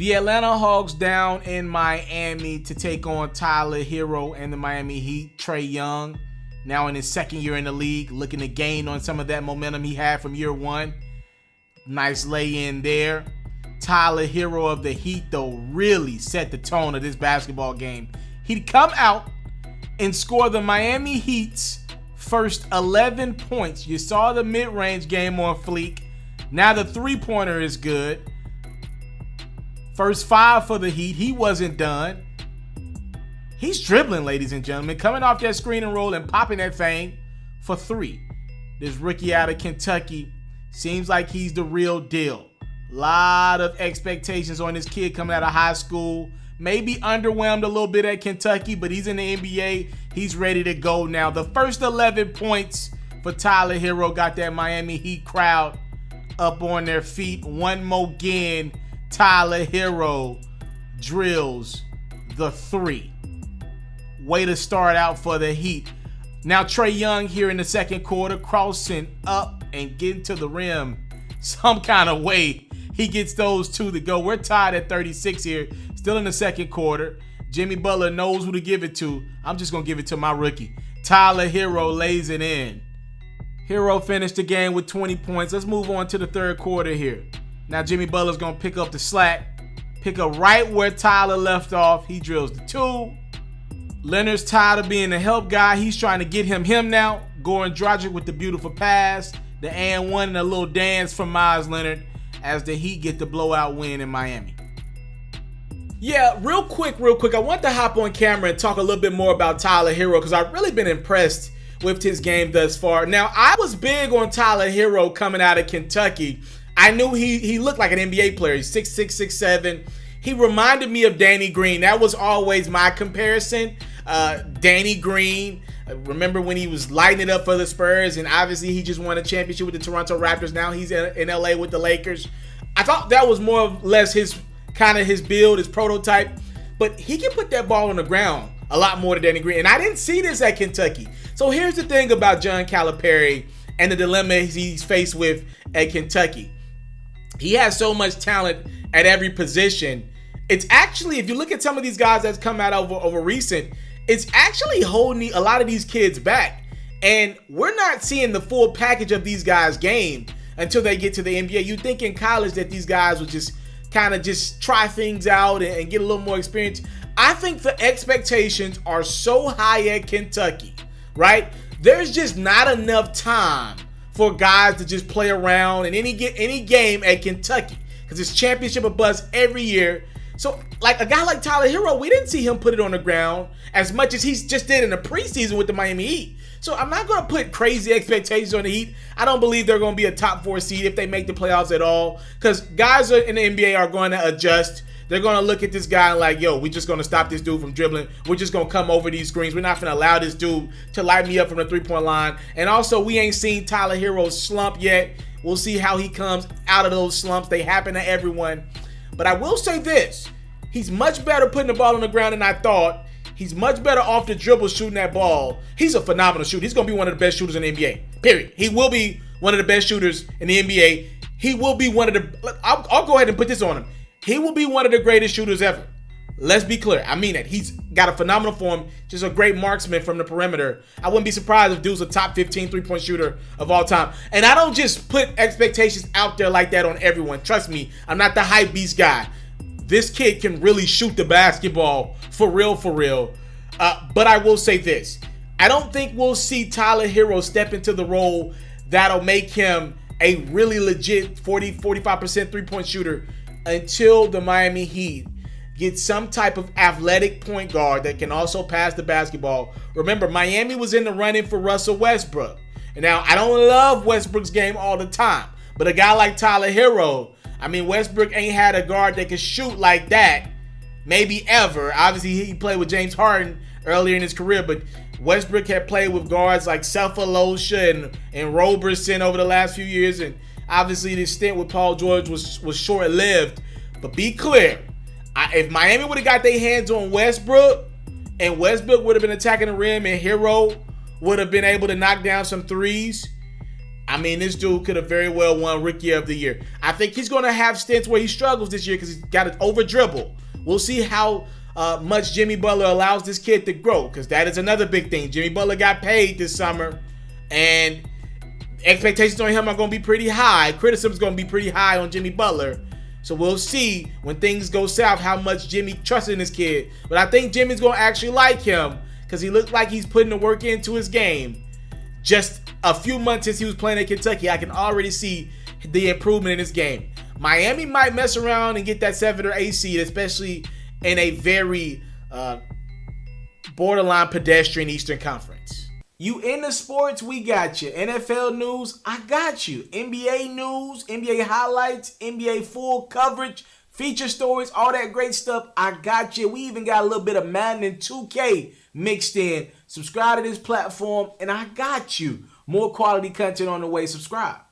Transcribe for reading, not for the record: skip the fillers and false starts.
The Atlanta Hawks down in Miami to take on Tyler Herro and the Miami Heat. Trae Young, now in his second year in the league, looking to gain on some of that momentum he had from year one. Nice lay-in there. Tyler Herro of the Heat, though, really set the tone of this basketball game. He'd come out and score the Miami Heat's first 11 points. You saw the mid-range game on fleek. Now the three-pointer is good. First 5 for the Heat. He wasn't done. He's dribbling, ladies and gentlemen, coming off that screen and roll and popping that thing for 3. This rookie out of Kentucky seems like he's the real deal. Lot of expectations on this kid coming out of high school. Maybe underwhelmed a little bit at Kentucky, but he's in the NBA. He's ready to go now. The first 11 points for Tyler Herro got that Miami Heat crowd up on their feet. One more again. Tyler Herro drills the 3. Way to start out for the Heat. Now Trae Young here in the second quarter, crossing up and getting to the rim some kind of way. He gets those 2 to go. We're tied at 36 here, still in the second quarter. Jimmy Butler knows who to give it to. I'm just going to give it to my rookie. Tyler Herro lays it in. Herro finished the game with 20 points. Let's move on to the third quarter here. Now Jimmy Butler's going to pick up the slack. Pick up right where Tyler left off. He drills the 2. Leonard's tired of being the help guy. He's trying to get him now. Goran Dragic with the beautiful pass. The and one and a little dance from Myles Leonard as the Heat get the blowout win in Miami. Yeah, real quick, I want to hop on camera and talk a little bit more about Tyler Herro because I've really been impressed with his game thus far. Now, I was big on Tyler Herro coming out of Kentucky. I knew he looked like an NBA player. He's 6'6", 6'7". He reminded me of Danny Green. That was always my comparison. Danny Green, remember when he was lighting it up for the Spurs, and obviously he just won a championship with the Toronto Raptors. Now he's in LA with the Lakers. I thought that was more or less his build, his prototype, but he can put that ball on the ground a lot more than Danny Green, and I didn't see this at Kentucky. So here's the thing about John Calipari and the dilemma he's faced with at Kentucky. He has so much talent at every position. It's actually, if you look at some of these guys that's come out over recent, it's actually holding a lot of these kids back. And we're not seeing the full package of these guys' game until they get to the NBA. You think in college that these guys would just kind of just try things out and get a little more experience. I think the expectations are so high at Kentucky, right? There's just not enough time for guys to just play around in any game at Kentucky because it's championship or bust every year. So, like a guy like Tyler Herro, we didn't see him put it on the ground as much as he just did in the preseason with the Miami Heat. So, I'm not going to put crazy expectations on the Heat. I don't believe they're going to be a top 4 seed if they make the playoffs at all because guys in the NBA are going to adjust. They're going to look at this guy and like, yo, we're just going to stop this dude from dribbling. We're just going to come over these screens. We're not going to allow this dude to light me up from the three-point line. And also, we ain't seen Tyler Herro slump yet. We'll see how he comes out of those slumps. They happen to everyone. But I will say this. He's much better putting the ball on the ground than I thought. He's much better off the dribble shooting that ball. He's a phenomenal shooter. He's going to be one of the best shooters in the NBA. Period. He will be one of the best shooters in the NBA. He will be one of the... I'll go ahead and put this on him. He will be one of the greatest shooters ever. Let's be clear. I mean it. He's got a phenomenal form. Just a great marksman from the perimeter. I wouldn't be surprised if dude's a top 15 three-point shooter of all time. And I don't just put expectations out there like that on everyone. Trust me, I'm not the hype beast guy. This kid can really shoot the basketball for real, for real. But I will say this. I don't think we'll see Tyler Herro step into the role that'll make him a really legit 40-45% three-point shooter until the Miami Heat get some type of athletic point guard that can also pass the basketball. Remember, Miami was in the running for Russell Westbrook. And now, I don't love Westbrook's game all the time. But a guy like Tyler Herro, I mean, Westbrook ain't had a guard that can shoot like that, maybe ever. Obviously, he played with James Harden earlier in his career, but Westbrook had played with guards like Cephalosha and Roberson over the last few years, and obviously the stint with Paul George was short-lived. But be clear, if Miami would have got their hands on Westbrook, and Westbrook would have been attacking the rim, and Herro would have been able to knock down some threes, I mean, this dude could have very well won Rookie of the Year. I think he's going to have stints where he struggles this year because he's got to over dribble. We'll see how much Jimmy Butler allows this kid to grow, because that is another big thing. Jimmy Butler got paid this summer, and expectations on him are going to be pretty high. Criticism is going to be pretty high on Jimmy Butler. So we'll see when things go south how much Jimmy trusts in this kid. But I think Jimmy's going to actually like him because he looks like he's putting the work into his game. Just a few months since he was playing at Kentucky, I can already see the improvement in his game. Miami might mess around and get that 7 or 8 seed, especially in a very borderline pedestrian Eastern Conference. You into sports, we got you. NFL news, I got you. NBA news, NBA highlights, NBA full coverage, feature stories, all that great stuff, I got you. We even got a little bit of Madden and 2K mixed in. Subscribe to this platform, and I got you. More quality content on the way. Subscribe.